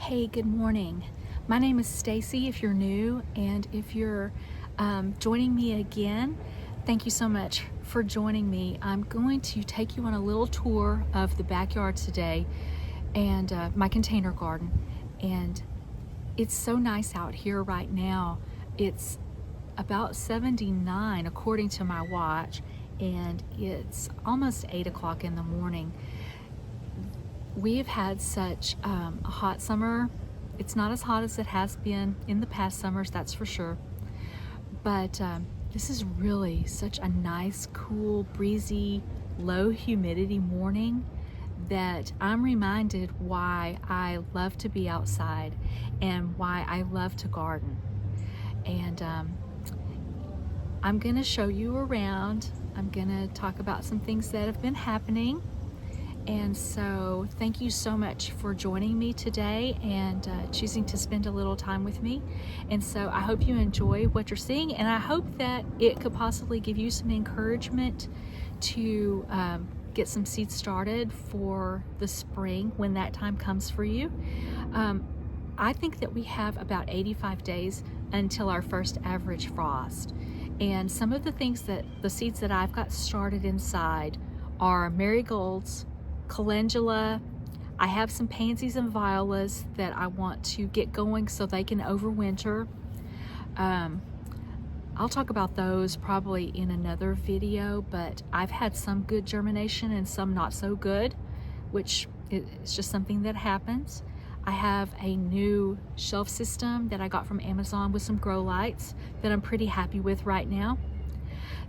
Hey, good morning. My name is Stacy if you're new, and if you're joining me again, thank you so much for joining me. I'm going to take you on a little tour of the backyard today and my container garden. And it's so nice out here right now. It's about 79 according to my watch, and it's almost 8 o'clock in the morning. We've had such a hot summer. It's not as hot as it has been in the past summers, that's for sure. But this is really such a nice, cool, breezy, low humidity morning that I'm reminded why I love to be outside and why I love to garden. And I'm gonna show you around. I'm gonna talk about some things that have been happening. And so thank you so much for joining me today and choosing to spend a little time with me. And so I hope you enjoy what you're seeing, and I hope that it could possibly give you some encouragement to get some seeds started for the spring when that time comes for you. I think that we have about 85 days until our first average frost. And some of the things the seeds that I've got started inside are marigolds, calendula. I have some pansies and violas that I want to get going so they can overwinter. I'll talk about those probably in another video, but I've had some good germination and some not so good, which is just something that happens. I have a new shelf system that I got from Amazon with some grow lights that I'm pretty happy with right now.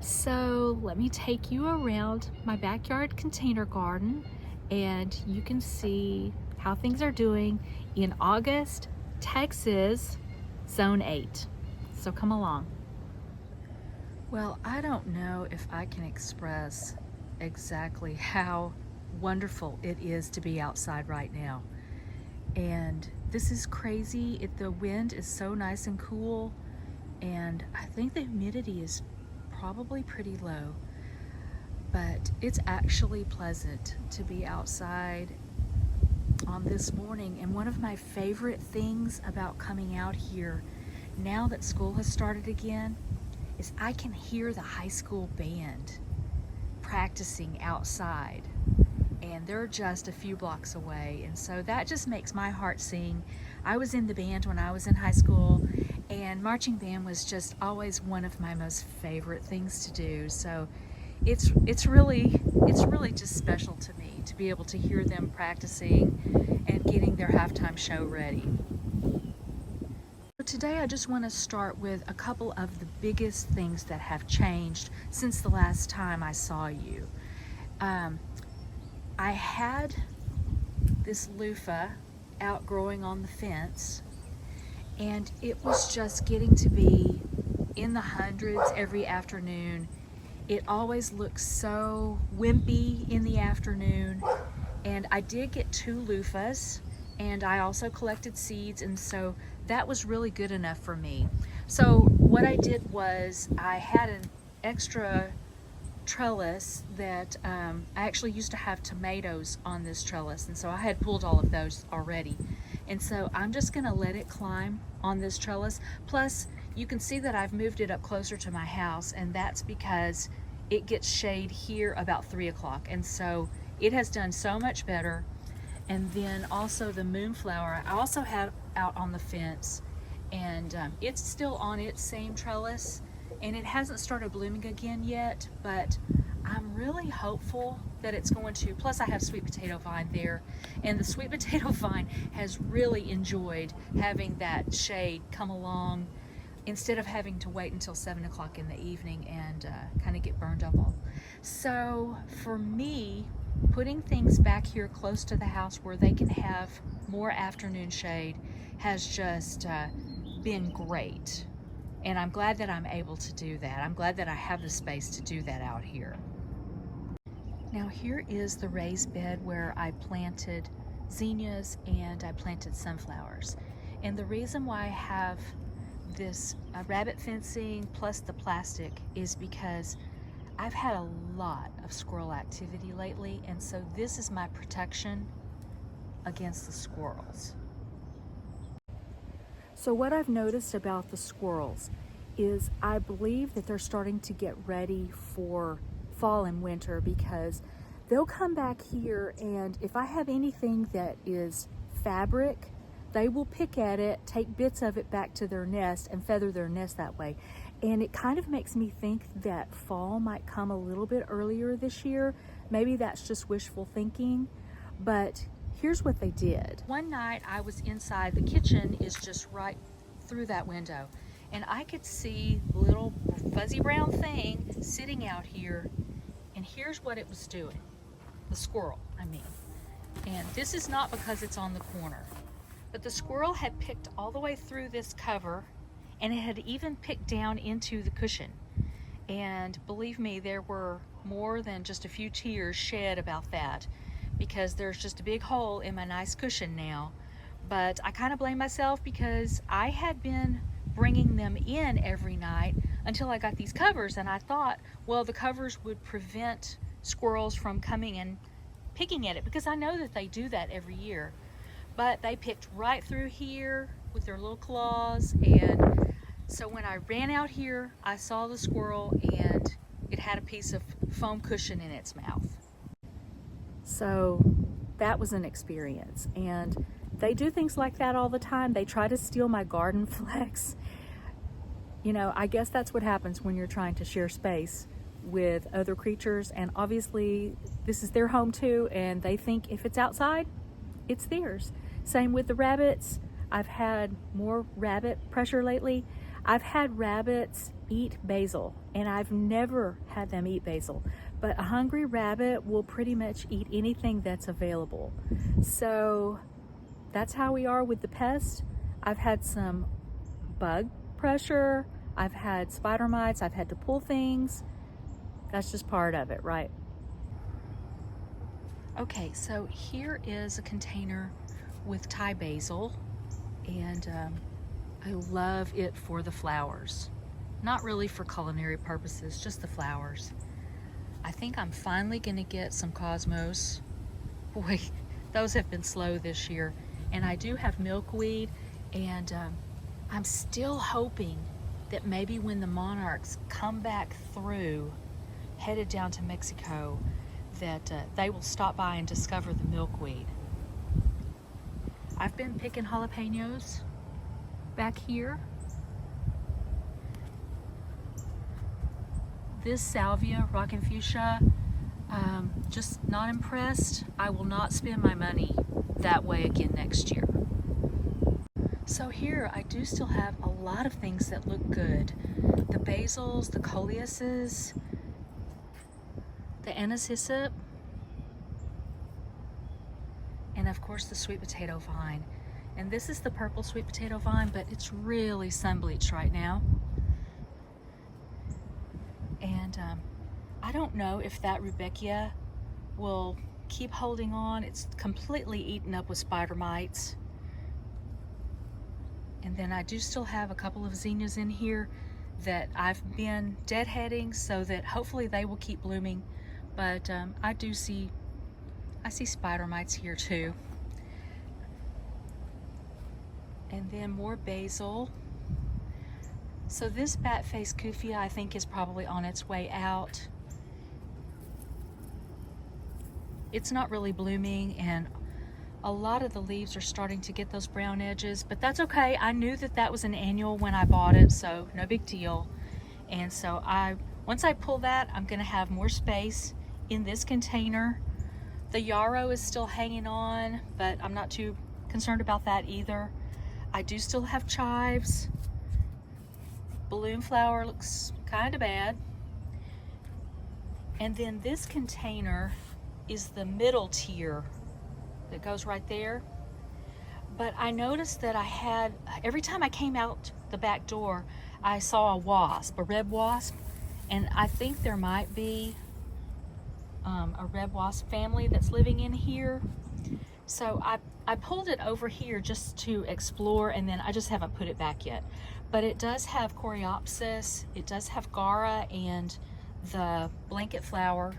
So let me take you around my backyard container garden and you can see how things are doing in August, Texas, Zone 8. So come along. Well, I don't know if I can express exactly how wonderful it is to be outside right now. And this is crazy. The wind is so nice and cool, and I think the humidity is probably pretty low. But it's actually pleasant to be outside on this morning. And one of my favorite things about coming out here, now that school has started again, is I can hear the high school band practicing outside. And they're just a few blocks away. And so that just makes my heart sing. I was in the band when I was in high school, and marching band was just always one of my most favorite things to do. So it's really just special to me to be able to hear them practicing and getting their halftime show ready. So today I just want to start with a couple of the biggest things that have changed since the last time I saw you. I had this loofah out growing on the fence, and it was just getting to be in the hundreds every afternoon. It always looks so wimpy in the afternoon. And I did get 2 loofahs, and I also collected seeds, and so that was really good enough for me. So what I did was I had an extra trellis that I actually used to have tomatoes on this trellis, and so I had pulled all of those already. And so I'm just gonna let it climb on this trellis. Plus, you can see that I've moved it up closer to my house, and that's because it gets shade here about 3 o'clock. And so it has done so much better. And then also the moonflower, I also have out on the fence, and it's still on its same trellis, and it hasn't started blooming again yet, but I'm really hopeful that it's going to. Plus I have sweet potato vine there, and the sweet potato vine has really enjoyed having that shade come along instead of having to wait until 7 o'clock in the evening and kind of get burned up all. So for me, putting things back here close to the house where they can have more afternoon shade has just been great. And I'm glad that I'm able to do that. I'm glad that I have the space to do that out here. Now here is the raised bed where I planted zinnias and I planted sunflowers. And the reason why I have this rabbit fencing plus the plastic is because I've had a lot of squirrel activity lately, and so this is my protection against the squirrels. So what I've noticed about the squirrels is I believe that they're starting to get ready for fall and winter, because they'll come back here, and if I have anything that is fabric, they will pick at it, take bits of it back to their nest and feather their nest that way. And it kind of makes me think that fall might come a little bit earlier this year. Maybe that's just wishful thinking, but here's what they did. One night I was inside, the kitchen is just right through that window, and I could see the little fuzzy brown thing sitting out here, and here's what it was doing. The squirrel, I mean. And this is not because it's on the corner, but the squirrel had picked all the way through this cover, and it had even picked down into the cushion. And believe me, there were more than just a few tears shed about that, because there's just a big hole in my nice cushion now. But I kind of blame myself, because I had been bringing them in every night until I got these covers, and I thought, well, the covers would prevent squirrels from coming and picking at it, because I know that they do that every year. But they picked right through here with their little claws, and so when I ran out here, I saw the squirrel, and it had a piece of foam cushion in its mouth. So that was an experience, and they do things like that all the time. They try to steal my garden flex. You know, I guess that's what happens when you're trying to share space with other creatures, and obviously this is their home too, and they think if it's outside, it's theirs. Same with the rabbits. I've had more rabbit pressure lately. I've had rabbits eat basil, and I've never had them eat basil, but a hungry rabbit will pretty much eat anything that's available. So that's how we are with the pests. I've had some bug pressure, I've had spider mites, I've had to pull things. That's just part of it, right? Okay, so here is a container with Thai basil, and I love it for the flowers. Not really for culinary purposes, just the flowers. I think I'm finally gonna get some cosmos. Boy, those have been slow this year. And I do have milkweed, and I'm still hoping that maybe when the monarchs come back through, headed down to Mexico, that they will stop by and discover the milkweed. I've been picking jalapenos back here. This salvia, rockin' fuchsia, just not impressed. I will not spend my money that way again next year. So here I do still have a lot of things that look good. The basils, the coleuses, the anise hyssop, and of course the sweet potato vine. And this is the purple sweet potato vine, but it's really sun bleached right now. And I don't know if that rudbeckia will keep holding on. It's completely eaten up with spider mites. And then I do still have a couple of zinnias in here that I've been deadheading, so that hopefully they will keep blooming. But I see spider mites here too. And then more basil. So this bat-faced kufia I think is probably on its way out. It's not really blooming, and a lot of the leaves are starting to get those brown edges, but that's okay. I knew that that was an annual when I bought it, so no big deal. And so once I pull that, I'm gonna have more space in this container. The yarrow is still hanging on, but I'm not too concerned about that either. I do still have chives. Balloon flower looks kind of bad. And then this container is the middle tier that goes right there. But I noticed that every time I came out the back door, I saw a wasp, a red wasp, and I think there might be a red wasp family that's living in here. So I pulled it over here just to explore, and then I just haven't put it back yet. But it does have coreopsis, it does have gara and the blanket flower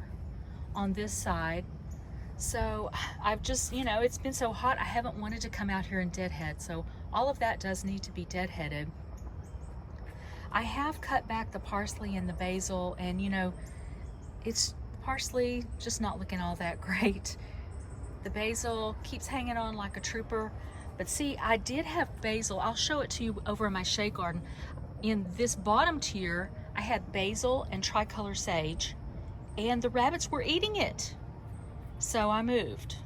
on this side. So I've just, it's been so hot, I haven't wanted to come out here and deadhead. So all of that does need to be deadheaded. I have cut back the parsley and the basil, and you know, it's parsley just not looking all that great. The basil keeps hanging on like a trooper. But see, I did have basil. I'll show it to you over in my shade garden. In this bottom tier, I had basil and tricolor sage, and the rabbits were eating it. So I moved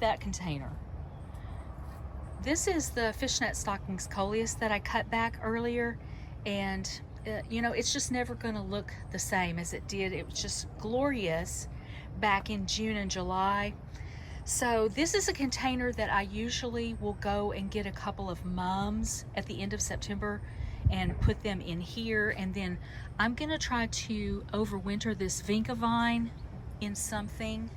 that container. This is the fishnet stockings coleus that I cut back earlier, and you know, it's just never gonna look the same as it did. It was just glorious back in June and July. So this is a container that I usually will go and get a couple of mums at the end of September and put them in here, and then I'm gonna try to overwinter this vinca vine in something.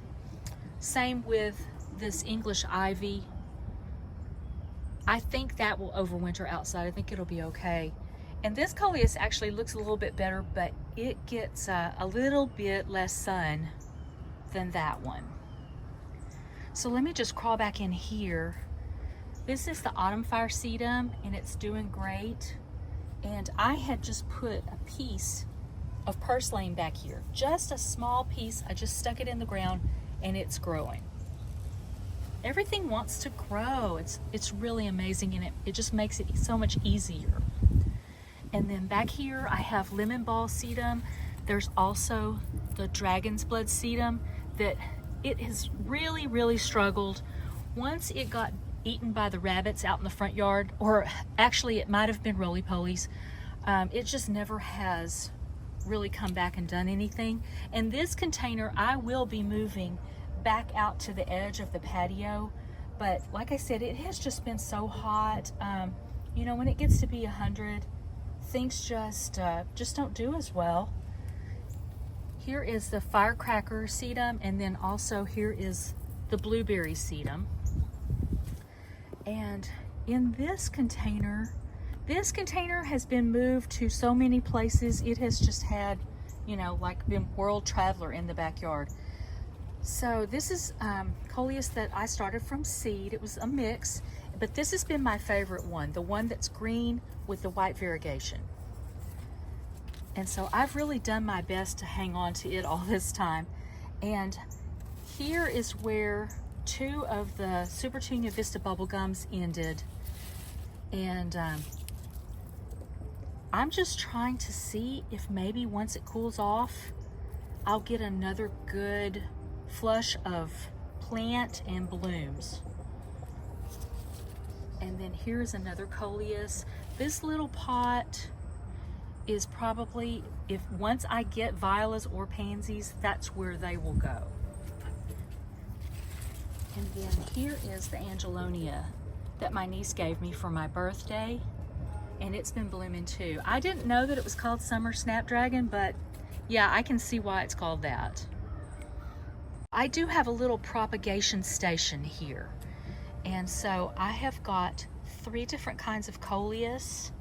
Same with this English ivy. I think that will overwinter outside. I think it'll be okay. And this coleus actually looks a little bit better, but it gets a little bit less sun than that one. So let me just crawl back in here. This is the autumn fire sedum, and it's doing great. And I had just put a piece of purslane back here, just a small piece. I just stuck it in the ground, and it's growing. Everything wants to grow. It's really amazing, and it just makes it so much easier. And then back here I have lemon ball sedum. There's also the dragon's blood sedum that it has really struggled. Once it got eaten by the rabbits out in the front yard, or actually it might have been roly-polies, it just never has really come back and done anything. And this container I will be moving back out to the edge of the patio, but like I said, it has just been so hot. You know, when it gets to be 100, things just don't do as well. Here is the firecracker sedum, and then also here is the blueberry sedum. And in this container has been moved to so many places. It has just had, you know, like been world traveler in the backyard. So this is coleus that I started from seed. It was a mix, but this has been my favorite one, the one that's green with the white variegation. And so I've really done my best to hang on to it all this time. And here is where 2 of the Super Tunia Vista bubblegums ended. And I'm just trying to see if maybe once it cools off, I'll get another good flush of plant and blooms. And then here's another coleus. This little pot is probably, if once I get violas or pansies, that's where they will go. And then here is the angelonia that my niece gave me for my birthday, and it's been blooming too. I didn't know that it was called summer snapdragon, but yeah, I can see why it's called that. I do have a little propagation station here, and so I have got 3 different kinds of coleus.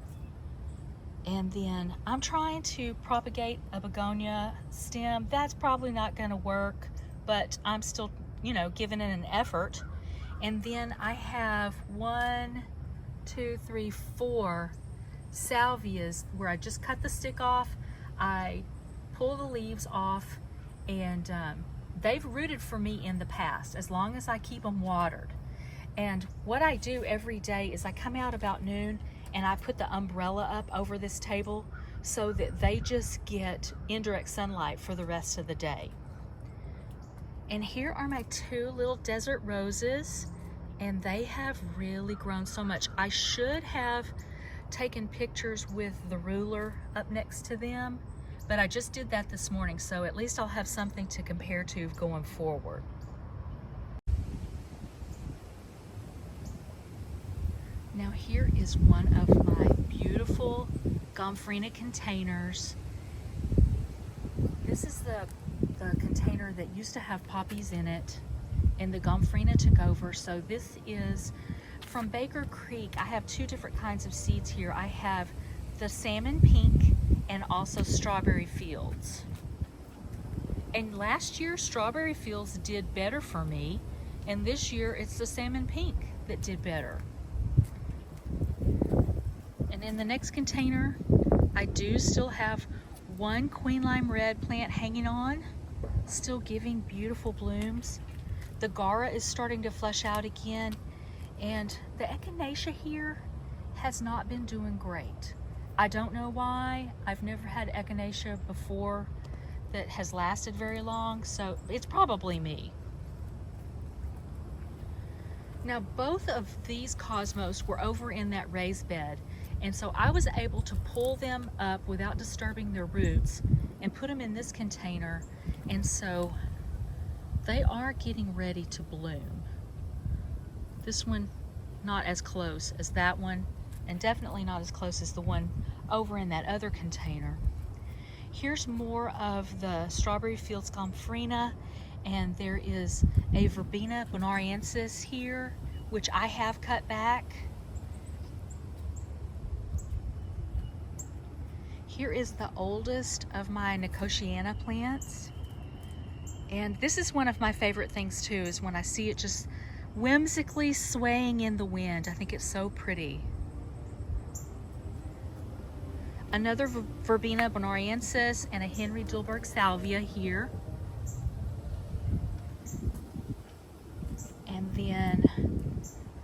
And then I'm trying to propagate a begonia stem. That's probably not going to work, but I'm still, you know, giving it an effort. And then I have 1, 2, 3, 4 salvias where I just cut the stick off. I pull the leaves off, and they've rooted for me in the past as long as I keep them watered. And what I do every day is I come out about noon and I put the umbrella up over this table so that they just get indirect sunlight for the rest of the day. And here are my 2 little desert roses, and they have really grown so much. I should have taken pictures with the ruler up next to them, but I just did that this morning, so at least I'll have something to compare to going forward. Now here is one of my beautiful gomphrena containers. This is the container that used to have poppies in it, and the gomphrena took over. So this is from Baker Creek. I have 2 different kinds of seeds here. I have the salmon pink and also strawberry fields. And last year strawberry fields did better for me, and this year it's the salmon pink that did better. And in the next container, I do still have one queen lime red plant hanging on, still giving beautiful blooms. The Gara is starting to flush out again, and the echinacea here has not been doing great. I don't know why. I've never had echinacea before that has lasted very long, so it's probably me. Now, both of these cosmos were over in that raised bed, and so I was able to pull them up without disturbing their roots and put them in this container, and so they are getting ready to bloom. This one not as close as that one, and definitely not as close as the one over in that other container. Here's more of the strawberry fields gomphrena, and there is a verbena bonariensis here, which I have cut back. Here is the oldest of my nicotiana plants. And this is one of my favorite things too, is when I see it just whimsically swaying in the wind. I think it's so pretty. Another verbena bonariensis and a Henry Dilberg salvia here. And then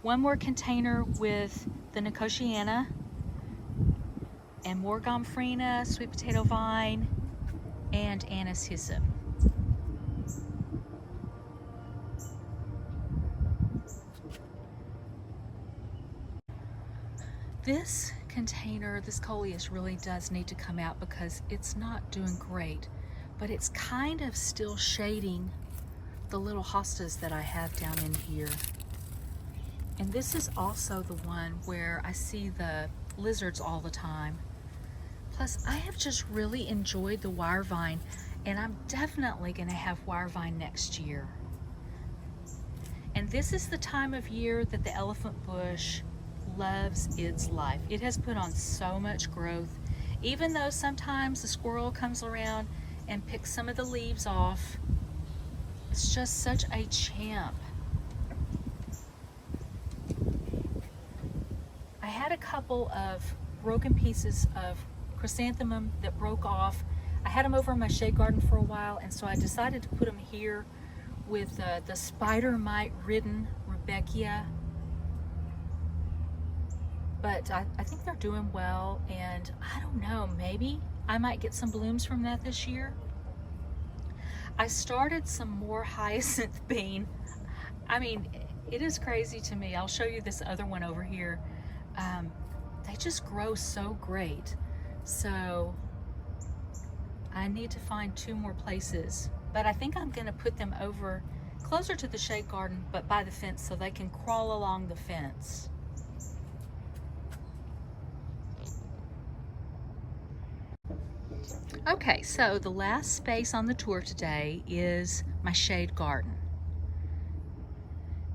one more container with the nicotiana and more gomphrena, sweet potato vine, and anise hyssop. This container, this coleus really does need to come out because it's not doing great, but it's kind of still shading the little hostas that I have down in here. And this is also the one where I see the lizards all the time. Plus, I have just really enjoyed the wire vine, and I'm definitely gonna have wire vine next year. And this is the time of year that the elephant bush loves its life. It has put on so much growth, even though sometimes the squirrel comes around and picks some of the leaves off. It's just such a champ. I had a couple of broken pieces of chrysanthemum that broke off. I had them over in my shade garden for a while, and so I decided to put them here with the spider mite ridden Rudbeckia. But I think they're doing well, and I don't know, maybe I might get some blooms from that this year. I started some more hyacinth bean. I mean, it is crazy to me. I'll show you this other one over here. They just grow so great. So I need to find 2 more places, but I think I'm gonna put them over closer to the shade garden, but by the fence, so they can crawl along the fence. Okay, so the last space on the tour today is my shade garden.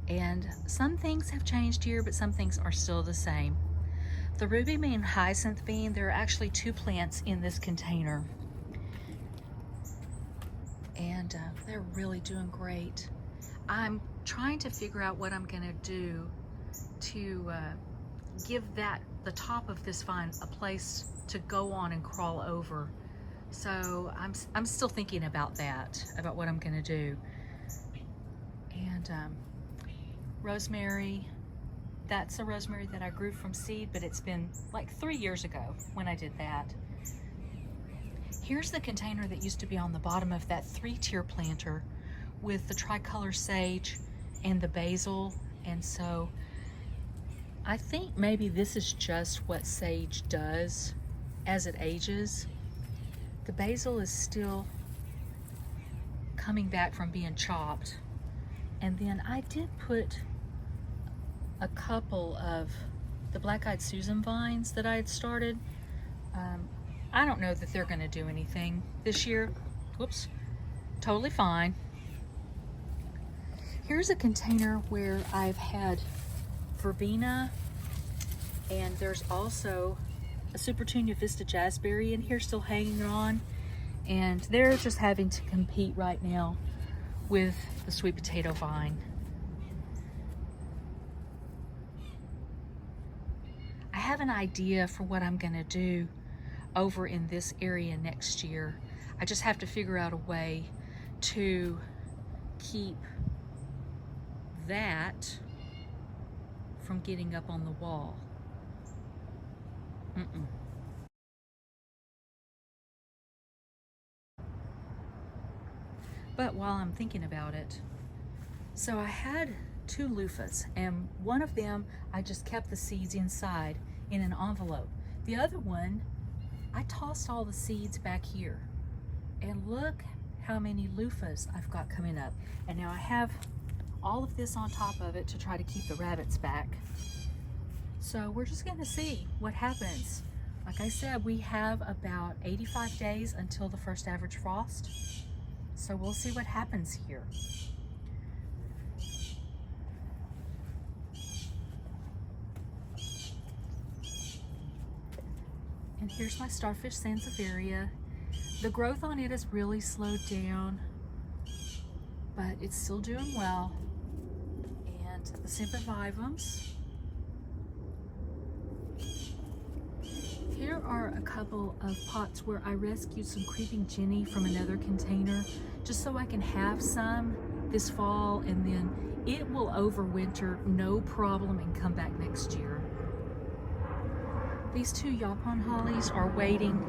And some things have changed here, but some things are still the same. The ruby bean and hyacinth bean, there are actually 2 plants in this container. And they're really doing great. I'm trying to figure out what I'm gonna do to give the top of this vine a place to go on and crawl over. So I'm still thinking about that, about what I'm gonna do. And rosemary, that's a rosemary that I grew from seed, but it's been like 3 years ago when I did that. Here's the container that used to be on the bottom of that 3-tier planter with the tricolor sage and the basil. And so I think maybe this is just what sage does as it ages. The basil is still coming back from being chopped. And then I did put a couple of the black-eyed Susan vines that I had started. I don't know that they're gonna do anything this year. Whoops, totally fine. Here's a container where I've had verbena, and there's also a Supertunia Vista Jazzberry in here still hanging on, and they're just having to compete right now with the sweet potato vine. I have an idea for what I'm gonna do over in this area next year. I just have to figure out a way to keep that from getting up on the wall. But while I'm thinking about it, so I had 2 loofahs, and one of them I just kept the seeds inside in an envelope. The other one, I tossed all the seeds back here. And look how many loofahs I've got coming up. And now I have all of this on top of it to try to keep the rabbits back. So we're just gonna see what happens. Like I said, we have about 85 days until the first average frost. So we'll see what happens here. And here's my starfish sansevieria. The growth on it has really slowed down, but it's still doing well. And the sempervivums. Here are a couple of pots where I rescued some creeping Jenny from another container, just so I can have some this fall, and then it will overwinter no problem and come back next year. These 2 Yapon hollies are waiting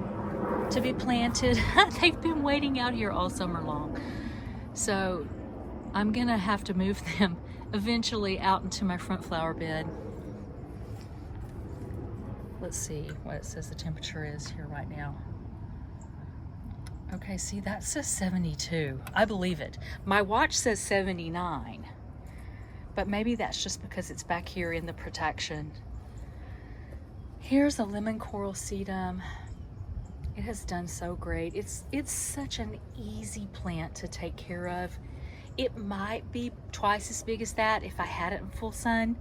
to be planted. They've been waiting out here all summer long. So I'm gonna have to move them eventually out into my front flower bed. Let's see what it says the temperature is here right now. Okay, see, that says 72. I believe it. My watch says 79, but maybe that's just because it's back here in the protection. Here's a lemon coral sedum. It has done so great. It's such an easy plant to take care of. It might be twice as big as that if I had it in full sun,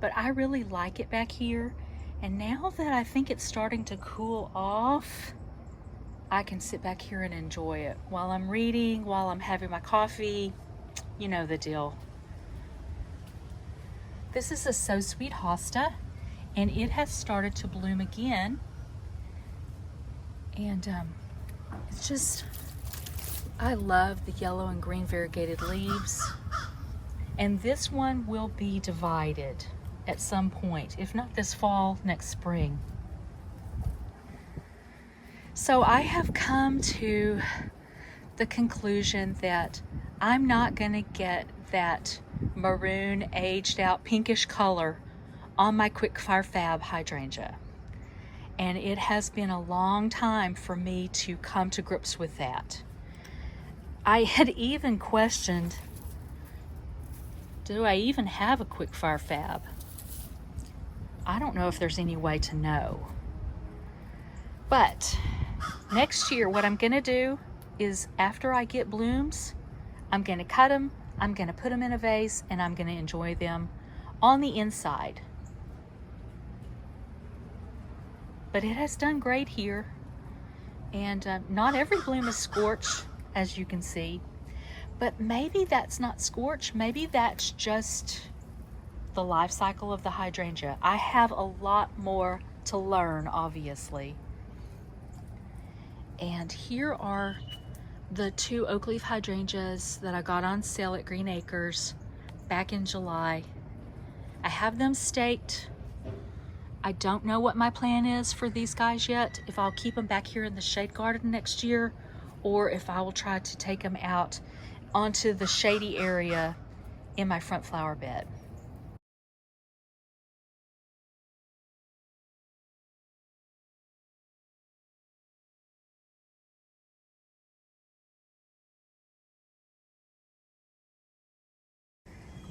but I really like it back here. And now that I think it's starting to cool off, I can sit back here and enjoy it while I'm reading, while I'm having my coffee. You know the deal. This is a So Sweet Hosta, and it has started to bloom again. And it's just, I love the yellow and green variegated leaves. And this one will be divided at some point, if not this fall, next spring. So I have come to the conclusion that I'm not gonna get that maroon aged out pinkish color on my Quickfire Fab hydrangea. And it has been a long time for me to come to grips with that. I had even questioned, do I even have a Quickfire Fab? I don't know if there's any way to know. But next year, what I'm gonna do is, after I get blooms, I'm gonna cut them, I'm gonna put them in a vase, and I'm gonna enjoy them on the inside. But it has done great here. And not every bloom is scorched, as you can see. But maybe that's not scorched, maybe that's just the life cycle of the hydrangea. I have a lot more to learn, obviously. And here are the 2 oak leaf hydrangeas that I got on sale at Green Acres back in July. I have them staked. I don't know what my plan is for these guys yet, if I'll keep them back here in the shade garden next year, or if I will try to take them out onto the shady area in my front flower bed.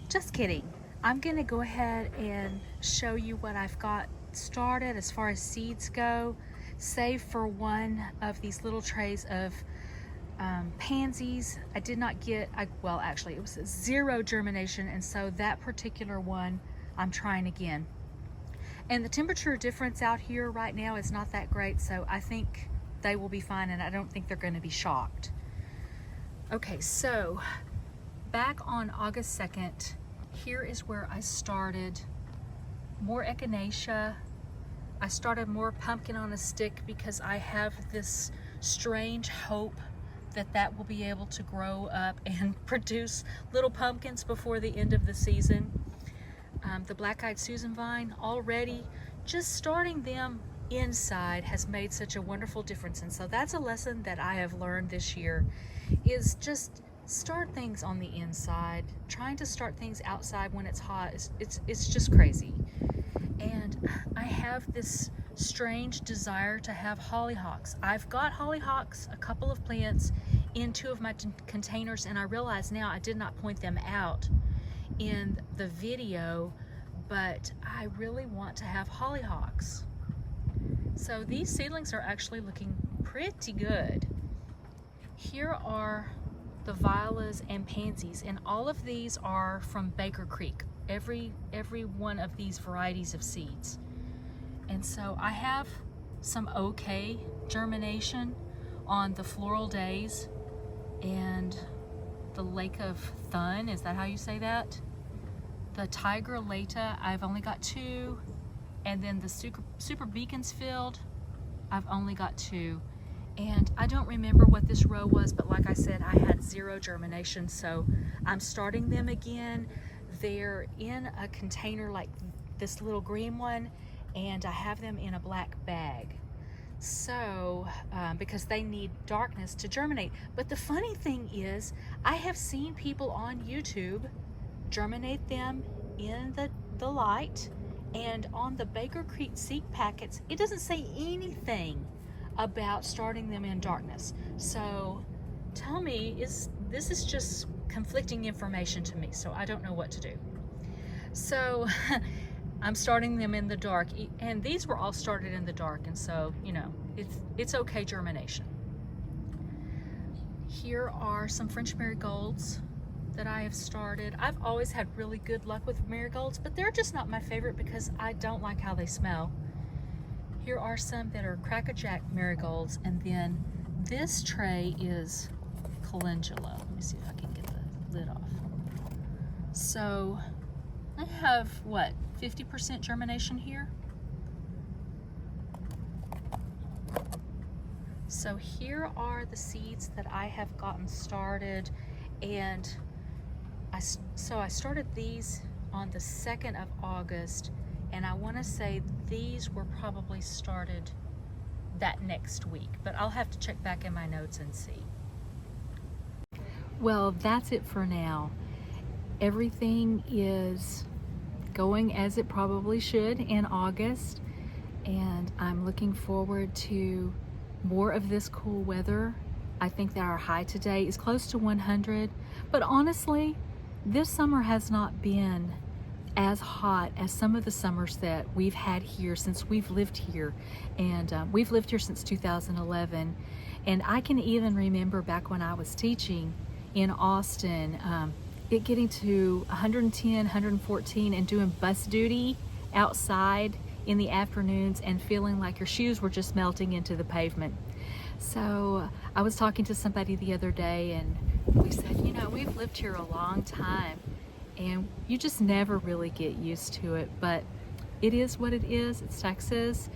Just kidding. I'm gonna go ahead and show you what I've got started as far as seeds go, save for one of these little trays of pansies. I did not get, well, actually it was 0 germination, and so that particular one I'm trying again. And the temperature difference out here right now is not that great, so I think they will be fine, and I don't think they're gonna be shocked. Okay, so back on August 2nd, here is where I started more echinacea. I started more pumpkin on a stick because I have this strange hope that that will be able to grow up and produce little pumpkins before the end of the season. The black-eyed Susan vine, already just starting them inside has made such a wonderful difference. And so that's a lesson that I have learned this year, is just start things on the inside. Trying to start things outside when it's hot, it's just crazy. And I have this strange desire to have hollyhocks. I've got hollyhocks, a couple of plants, in 2 of my containers, and I realize now I did not point them out in the video, but I really want to have hollyhocks. So these seedlings are actually looking pretty good. Here are the violas and pansies, and all of these are from Baker Creek. Every one of these varieties of seeds. And so I have some okay germination on the Floral Days and the Lake of Thun, is that how you say that? The Tiger Lata, I've only got 2, and then the Super Beaconsfield, I've only got 2. And I don't remember what this row was, but like I said, I had 0 germination, so I'm starting them again. They're in a container like this little green one, and I have them in a black bag. So, because they need darkness to germinate. But the funny thing is, I have seen people on YouTube germinate them in the light, and on the Baker Creek seed packets, it doesn't say anything about starting them in darkness. So tell me, this is just conflicting information to me, so I don't know what to do. So I'm starting them in the dark, and these were all started in the dark, and so, you know, it's okay germination. Here are some French marigolds that I have started. I've always had really good luck with marigolds, but they're just not my favorite because I don't like how they smell. Here are some that are crackerjack marigolds, and then this tray is calendula. Let me see if I can get the lid off. So I have, what, 50% germination here? So here are the seeds that I have gotten started, and I started these on the 2nd of August, and I want to say these were probably started that next week, but I'll have to check back in my notes and see. Well, that's it for now. Everything is going as it probably should in August, and I'm looking forward to more of this cool weather. I think that our high today is close to 100, but honestly, this summer has not been as hot as some of the summers that we've had here since we've lived here. And we've lived here since 2011. And I can even remember back when I was teaching in Austin, it getting to 110, 114 and doing bus duty outside in the afternoons and feeling like your shoes were just melting into the pavement. So I was talking to somebody the other day, and we said, you know, we've lived here a long time and you just never really get used to it, but it is what it is. It's Texas.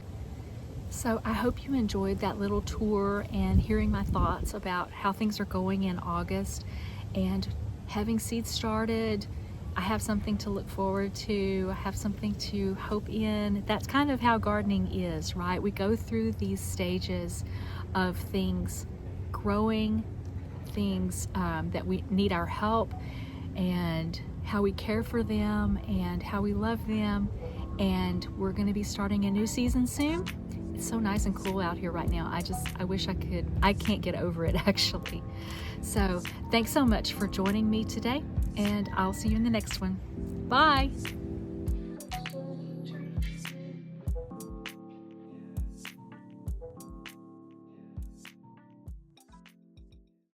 So I hope you enjoyed that little tour and hearing my thoughts about how things are going in August and having seeds started. I have something to look forward to. I have something to hope in. That's kind of how gardening is, right? We go through these stages of things growing, things that we need our help, and how we care for them and how we love them. And we're going to be starting a new season soon. It's so nice and cool out here right now. I wish I could. I can't get over it, actually. So thanks so much for joining me today, and I'll see you in the next one. Bye.